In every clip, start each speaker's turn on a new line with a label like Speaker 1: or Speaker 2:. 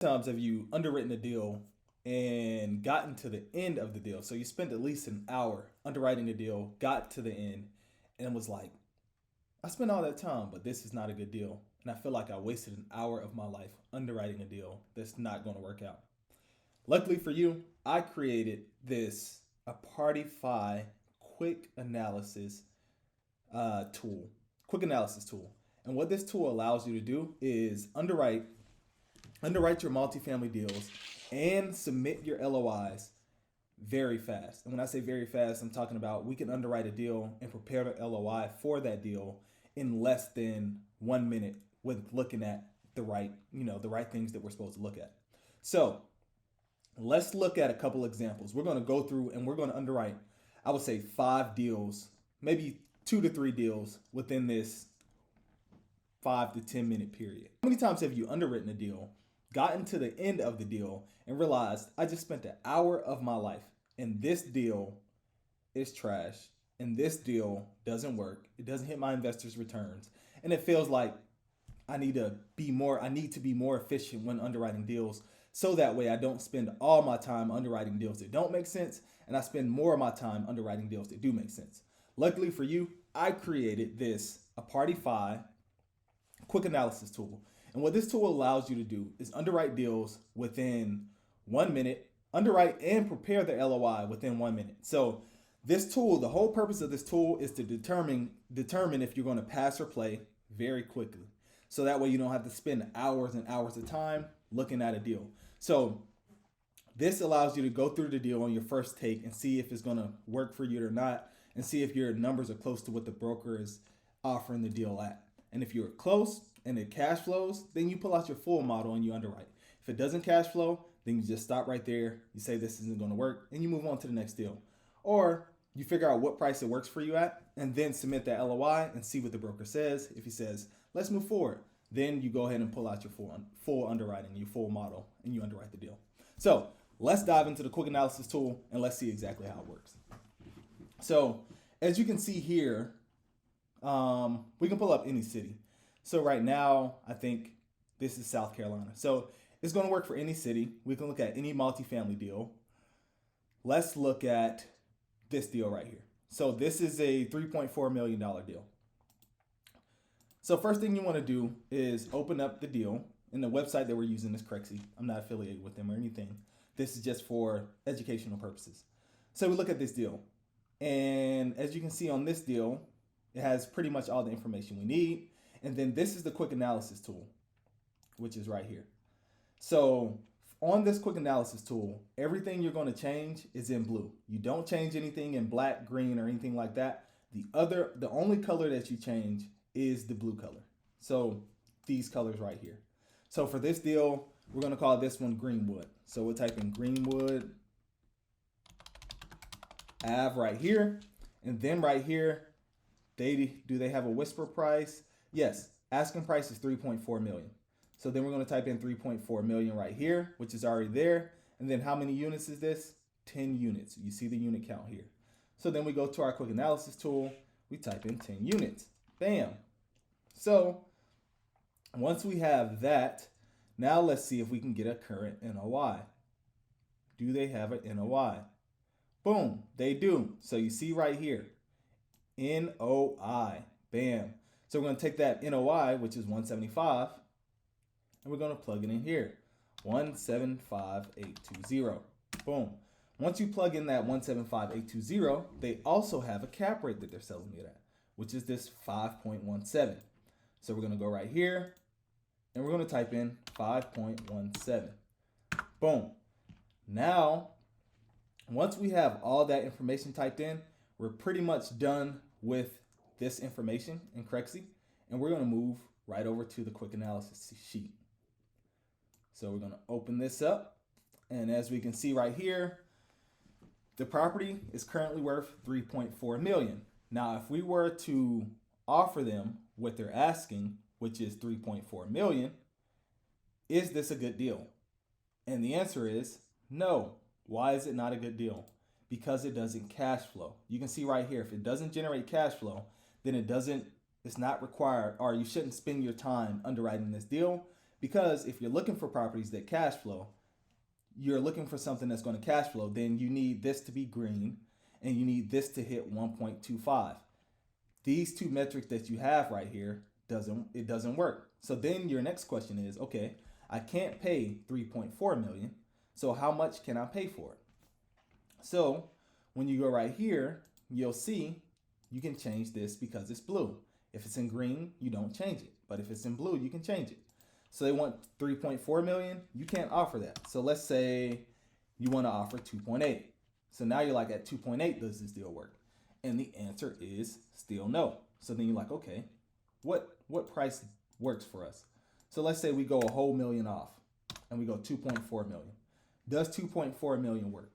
Speaker 1: Times have you underwritten a deal and gotten to the end of the deal? So you spent at least an hour underwriting a deal, got to the end, and was like, I spent all that time, but this is not a good deal. And I feel like I wasted an hour of my life underwriting a deal that's not going to work out. Luckily for you, I created this a Partify quick analysis tool, quick analysis tool. And what this tool allows you to do is underwrite your multifamily deals and submit your LOIs very fast. And when I say very fast, I'm talking about we can underwrite a deal and prepare the LOI for that deal in less than 1 minute with looking at the right things that we're supposed to look at. So let's look at a couple examples. We're going to go through and we're going to underwrite, I would say 5 deals, maybe 2 to 3 deals within this 5 to 10 minute period. How many times have you underwritten a deal, gotten to the end of the deal, and realized I just spent an hour of my life and this deal is trash and this deal doesn't work. It doesn't hit my investors' returns. And it feels like I need to be more efficient when underwriting deals so that way I don't spend all my time underwriting deals that don't make sense and I spend more of my time underwriting deals that do make sense. Luckily for you, I created this a Partify quick analysis tool. And what this tool allows you to do is underwrite deals within 1 minute, underwrite and prepare the LOI within 1 minute. So this tool, the whole purpose of this tool is to determine if you're going to pass or play very quickly. So that way you don't have to spend hours and hours of time looking at a deal. So this allows you to go through the deal on your first take and see if it's going to work for you or not, and see if your numbers are close to what the broker is offering the deal at. And if you're close and it cash flows, then you pull out your full model and you underwrite. If it doesn't cash flow, then you just stop right there. You say this isn't going to work and you move on to the next deal. Or you figure out what price it works for you at and then submit that LOI and see what the broker says. If he says, let's move forward, then you go ahead and pull out your full underwriting, your full model, and you underwrite the deal. So let's dive into the quick analysis tool and let's see exactly how it works. So as you can see here, we can pull up any city. So right now, I think this is South Carolina. So it's going to work for any city. We can look at any multifamily deal. Let's look at this deal right here. So this is a $3.4 million deal. So first thing you want to do is open up the deal. And the website that we're using is Crexy. I'm not affiliated with them or anything. This is just for educational purposes. So we look at this deal. And as you can see on this deal, it has pretty much all the information we need. And then this is the quick analysis tool, which is right here. So on this quick analysis tool, everything you're going to change is in blue. You don't change anything in black, green, or anything like that. The only color that you change is the blue color. So these colors right here. So for this deal, we're going to call this one Greenwood. So we'll type in Greenwood Ave right here. And then right here, do they have a whisper price? Yes, asking price is 3.4 million. So then we're going to type in 3.4 million right here, which is already there. And then how many units is this? 10 units. You see the unit count here. So then we go to our quick analysis tool. We type in 10 units. Bam. So once we have that, now let's see if we can get a current NOI. Do they have an NOI? Boom, they do. So you see right here, NOI. Bam. So we're going to take that NOI, which is 175, and we're going to plug it in here. 175820. Boom. Once you plug in that 175820, they also have a cap rate that they're selling it at, which is this 5.17. So we're going to go right here, and we're going to type in 5.17. Boom. Now, once we have all that information typed in, we're pretty much done with this information in Crexy, and we're going to move right over to the quick analysis sheet. So we're going to open this up, and as we can see right here, the property is currently worth 3.4 million. Now, if we were to offer them what they're asking, which is 3.4 million, is this a good deal? And the answer is no. Why is it not a good deal? Because it doesn't cash flow. You can see right here, if it doesn't generate cash flow, then it's not required, or you shouldn't spend your time underwriting this deal Because if you're looking for properties that cash flow, you're looking for something that's going to cash flow, then you need this to be green and you need this to hit 1.25. These two metrics that you have right here doesn't work. So then your next question is, okay, I can't pay 3.4 million. So how much can I pay for it? So when you go right here, you'll see you can change this because it's blue. If it's in green, you don't change it. But if it's in blue, you can change it. So they want 3.4 million, you can't offer that. So let's say you want to offer 2.8. So now you're like, at 2.8, does this deal work? And the answer is still no. So then you're like, okay, what price works for us? So let's say we go a whole million off and we go 2.4 million. Does 2.4 million work?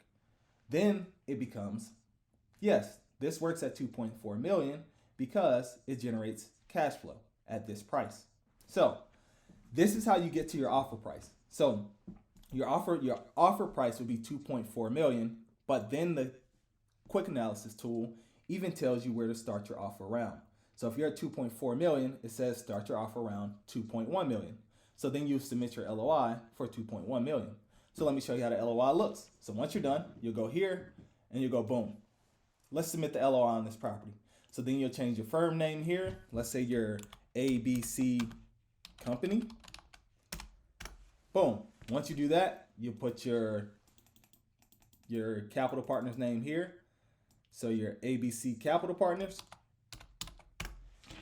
Speaker 1: Then it becomes, yes, this works at 2.4 million because it generates cash flow at this price. So this is how you get to your offer price. So your offer price would be 2.4 million, but then the quick analysis tool even tells you where to start your offer round. So if you're at 2.4 million, it says start your offer around 2.1 million. So then you submit your LOI for 2.1 million. So let me show you how the LOI looks. So once you're done, you'll go here and you'll go boom. Let's submit the LOI on this property. So then you'll change your firm name here. Let's say your ABC company. Boom. Once you do that, you put your capital partner's name here. So your ABC Capital Partners.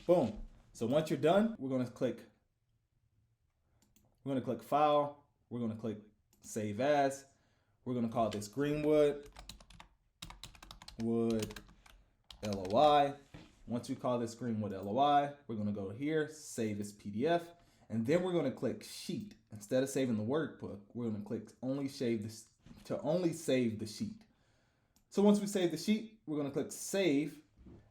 Speaker 1: Boom. So once you're done, we're going to click File. We're going to click Save As. We're going to call this Greenwood LOI. Once we call this Greenwood LOI, we're going to go here, Save as PDF, and then we're going to click Sheet. Instead of saving the workbook, we're going to click only save the sheet. So once we save the sheet, we're going to click Save,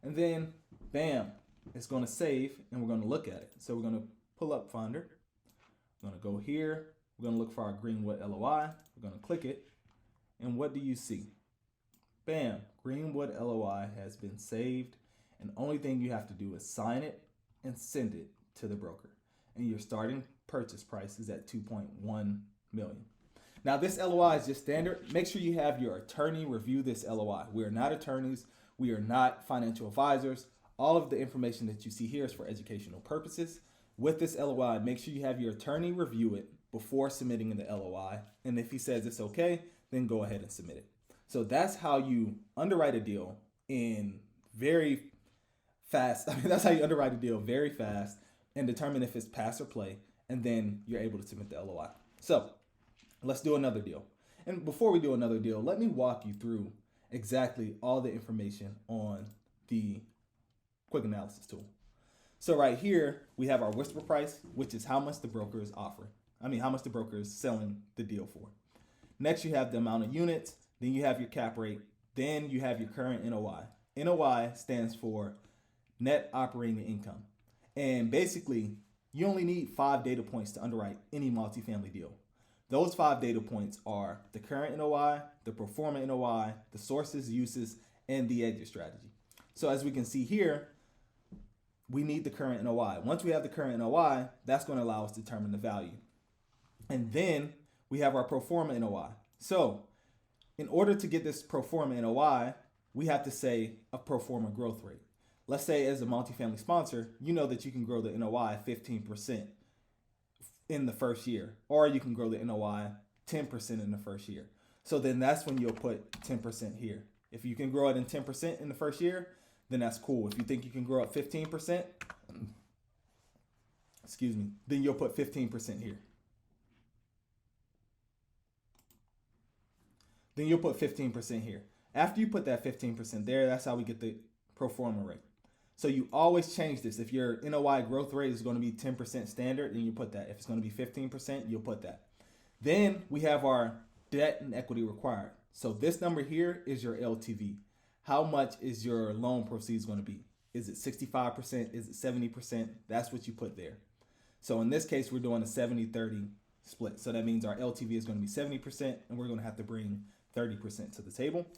Speaker 1: and then bam, it's going to save, and we're going to look at it. So we're going to pull up Finder. We're going to go here. We're going to look for our Greenwood LOI. We're going to click it, and what do you see? Bam, Greenwood LOI has been saved, and the only thing you have to do is sign it and send it to the broker. And your starting purchase price is at 2.1 million. Now this LOI is just standard. Make sure you have your attorney review this LOI. We are not attorneys. We are not financial advisors. All of the information that you see here is for educational purposes. With this LOI, make sure you have your attorney review it before submitting in the LOI. And if he says it's okay, then go ahead and submit it. So that's how you underwrite a deal in very fast. That's how you underwrite a deal very fast and determine if it's pass or play. And then you're able to submit the LOI. So let's do another deal. And before we do another deal, let me walk you through exactly all the information on the quick analysis tool. So right here, we have our whisper price, which is how much the broker is offering. How much the broker is selling the deal for. Next, you have the amount of units. Then you have your cap rate. Then you have your current NOI. NOI stands for net operating income. And basically, you only need 5 data points to underwrite any multifamily deal. Those 5 data points are the current NOI, the pro forma NOI, the sources, uses, and the exit strategy. So as we can see here, we need the current NOI. Once we have the current NOI, that's going to allow us to determine the value. And then we have our pro forma NOI. So in order to get this pro forma NOI, we have to say a pro forma growth rate. Let's say as a multifamily sponsor, you know that you can grow the NOI 15% in the first year, or you can grow the NOI 10% in the first year. So then that's when you'll put 10% here. If you can grow it in 10% in the first year, then that's cool. If you think you can grow at 15%, then you'll put 15% here. Then you'll put 15% here. After you put that 15% there, that's how we get the pro forma rate. So you always change this. If your NOI growth rate is going to be 10% standard, then you put that. If it's going to be 15%, you'll put that. Then we have our debt and equity required. So this number here is your LTV. How much is your loan proceeds going to be? Is it 65%? Is it 70%? That's what you put there. So in this case, we're doing a 70-30 split. So that means our LTV is going to be 70%, and we're going to have to bring 30% to the table.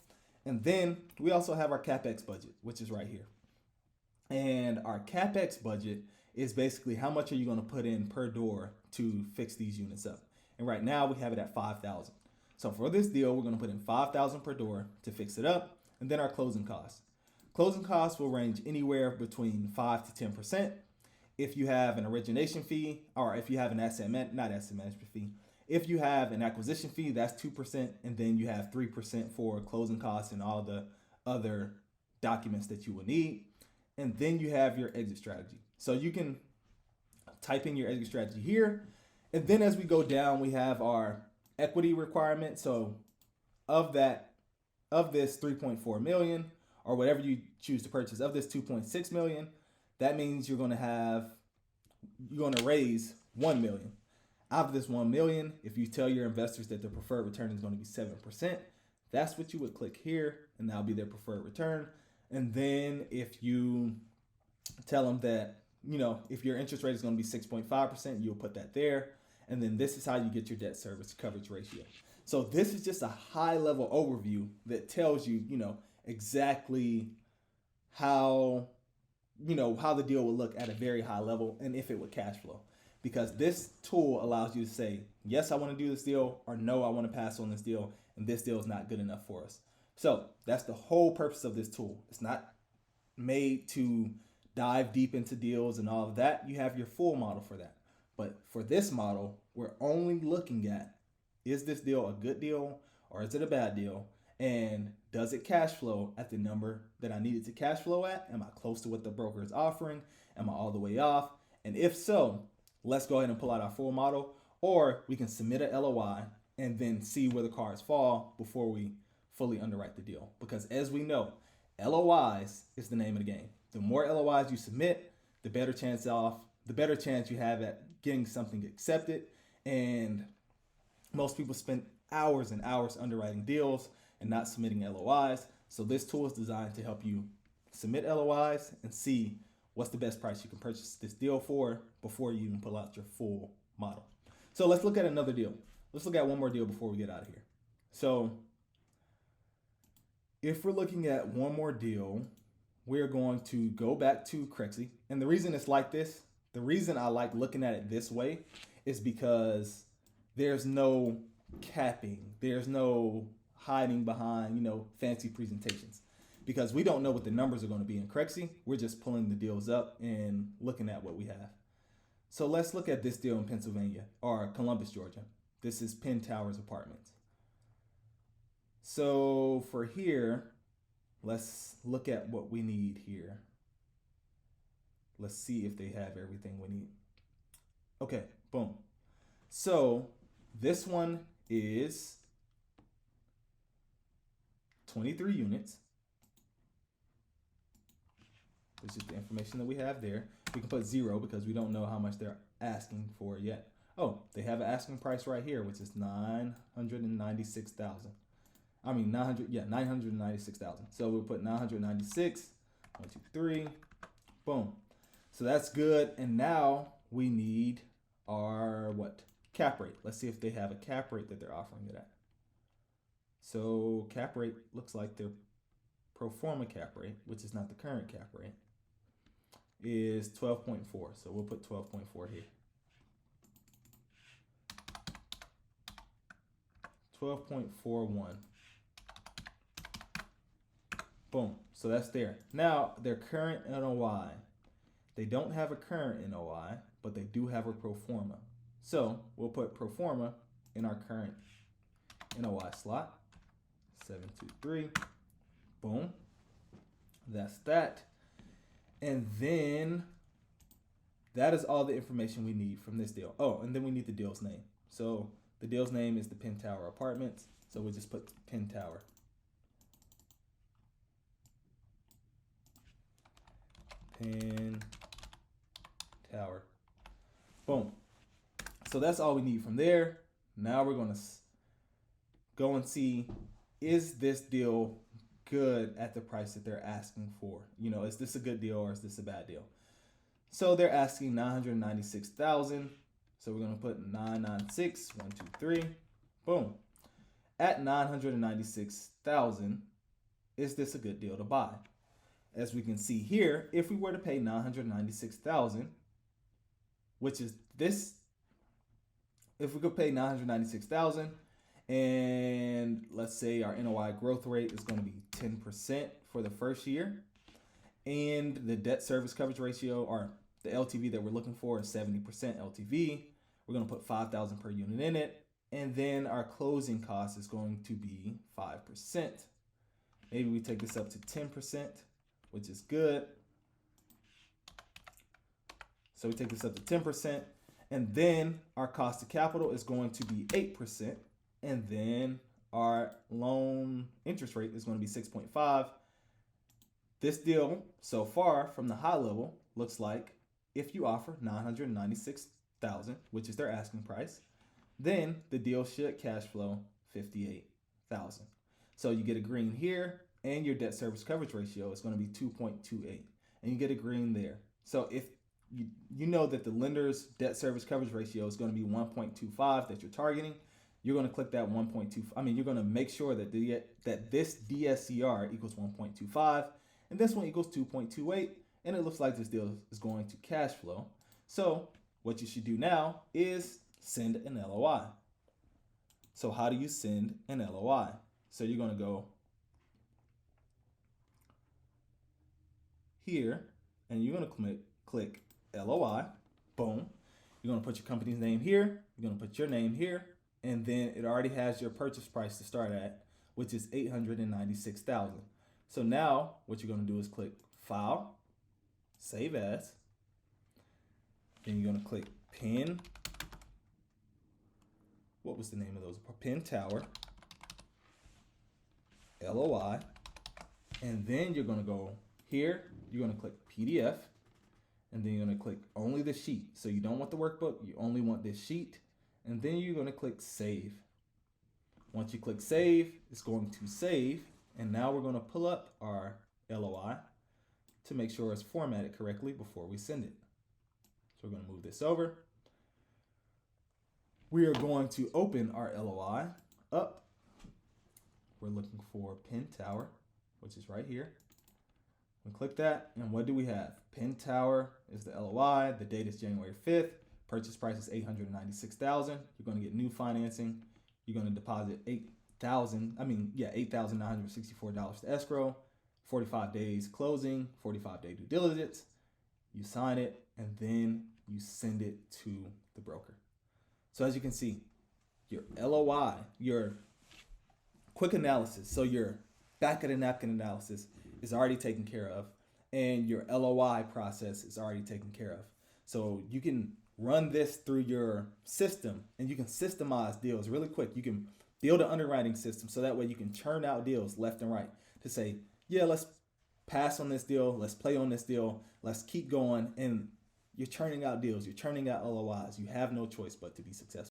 Speaker 1: And then we also have our CapEx budget, which is right here. And our CapEx budget is basically how much are you going to put in per door to fix these units up. And right now we have it at 5,000. So for this deal, we're going to put in 5,000 per door to fix it up, and then our closing costs. Closing costs will range anywhere between 5 to 10%. If you have an origination fee, or if you have an not asset management fee, if you have an acquisition fee, that's 2%, and then you have 3% for closing costs and all the other documents that you will need. And then you have your exit strategy. So you can type in your exit strategy here. And then as we go down, we have our equity requirement. So of this 3.4 million, or whatever you choose to purchase, of this 2.6 million, that means you're going to raise 1 million. Out of this 1 million, if you tell your investors that their preferred return is going to be 7%, that's what you would click here, and that'll be their preferred return. And then if you tell them that, if your interest rate is going to be 6.5%, you'll put that there. And then this is how you get your debt service coverage ratio. So this is just a high level overview that tells you, exactly how the deal will look at a very high level and if it would cash flow. Because this tool allows you to say, yes, I want to do this deal, or no, I want to pass on this deal, and this deal is not good enough for us. So that's the whole purpose of this tool. It's not made to dive deep into deals and all of that. You have your full model for that. But for this model, we're only looking at, is this deal a good deal or is it a bad deal? And does it cash flow at the number that I need it to cash flow at? Am I close to what the broker is offering? Am I all the way off? And if so, let's go ahead and pull out our full model, or we can submit an LOI and then see where the cards fall before we fully underwrite the deal. Because as we know, LOIs is the name of the game. The more LOIs you submit, the better chance you have at getting something accepted. And most people spend hours and hours underwriting deals and not submitting LOIs. So this tool is designed to help you submit LOIs and see what's the best price you can purchase this deal for before you even pull out your full model. So let's look at another deal. Let's look at one more deal before we get out of here. So if we're looking at one more deal, we're going to go back to Crexy. And the reason it's like this, the reason I like looking at it this way is because there's no capping. There's no hiding behind, fancy presentations. Because we don't know what the numbers are going to be in Crexy. We're just pulling the deals up and looking at what we have. So let's look at this deal in Pennsylvania, or Columbus, Georgia. This is Penn Towers Apartments. So for here, let's look at what we need here. Let's see if they have everything we need. Okay, boom. So this one is 23 units. This is the information that we have there. We can put 0 because we don't know how much they're asking for yet. Oh, they have an asking price right here, which is $996,000. I mean, 996,000. So we'll put 996, 1, 2, 3, boom. So that's good. And now we need our cap rate. Let's see if they have a cap rate that they're offering it at. So cap rate looks like their pro forma cap rate, which is not the current cap rate, is 12.4. So we'll put 12.4 here. 12.41. Boom. So that's there. Now, their current NOI. They don't have a current NOI, but they do have a pro forma. So we'll put pro forma in our current NOI slot. 723. Boom. That's that. And then that is all the information we need from this deal. Oh, and then we need the deal's name. So the deal's name is the Penn Tower Apartments. So we'll just put Penn Tower. Penn Tower. Boom. So that's all we need from there. Now we're going to go and see, is this deal good at the price that they're asking for? Is this a good deal or is this a bad deal? So they're asking $996,000. So we're going to put 996, 1, 2, 3. Boom. At $996,000, is this a good deal to buy? As we can see here, if we were to pay $996,000, which is this if we could pay 996,000, and let's say our NOI growth rate is going to be 10% for the first year, and the debt service coverage ratio, or the LTV that we're looking for, is 70% LTV. We're going to put 5,000 per unit in it, and then our closing cost is going to be 5%. Maybe we take this up to 10%, which is good. So we take this up to 10%, and then our cost of capital is going to be 8%, and then our loan interest rate is going to be 6.5. This deal so far from the high level looks like if you offer 996,000, which is their asking price, then the deal should cash flow 58,000. So you get a green here, and your debt service coverage ratio is going to be 2.28, and you get a green there. So if you know that the lender's debt service coverage ratio is going to be 1.25 that you're targeting, you're going to click that 1.2. You're going to make sure that that this DSCR equals 1.25, and this one equals 2.28, and it looks like this deal is going to cash flow. So what you should do now is send an LOI. So how do you send an LOI? So you're going to go here, and you're going to click LOI. Boom. You're going to put your company's name here. You're going to put your name here, and then it already has your purchase price to start at, which is $896,000. So now what you're going to do is click File, Save As. Then you're going to click Pen. What was the name of those? Pen Tower, LOI. And then you're going to go here. You're going to click PDF. And then you're going to click only the sheet. So you don't want the workbook. You only want this sheet. And then you're going to click Save. Once you click Save, it's going to save. And now we're going to pull up our LOI to make sure it's formatted correctly before we send it. So we're going to move this over. We are going to open our LOI up. We're looking for Penn Tower, which is right here. We click that, and what do we have? Penn Tower is the LOI. The date is January 5th. Purchase price is $896,000. You're going to get new financing. You're going to deposit $8,964 to escrow. 45 days closing, 45-day due diligence. You sign it, and then you send it to the broker. So as you can see, your LOI, your quick analysis, so your back of the napkin analysis is already taken care of, and your LOI process is already taken care of. So you can run this through your system, and you can systemize deals really quick. You can build an underwriting system so that way you can churn out deals left and right to say, yeah, let's pass on this deal, let's play on this deal, let's keep going, and you're churning out deals, you're churning out LOIs. You have no choice but to be successful.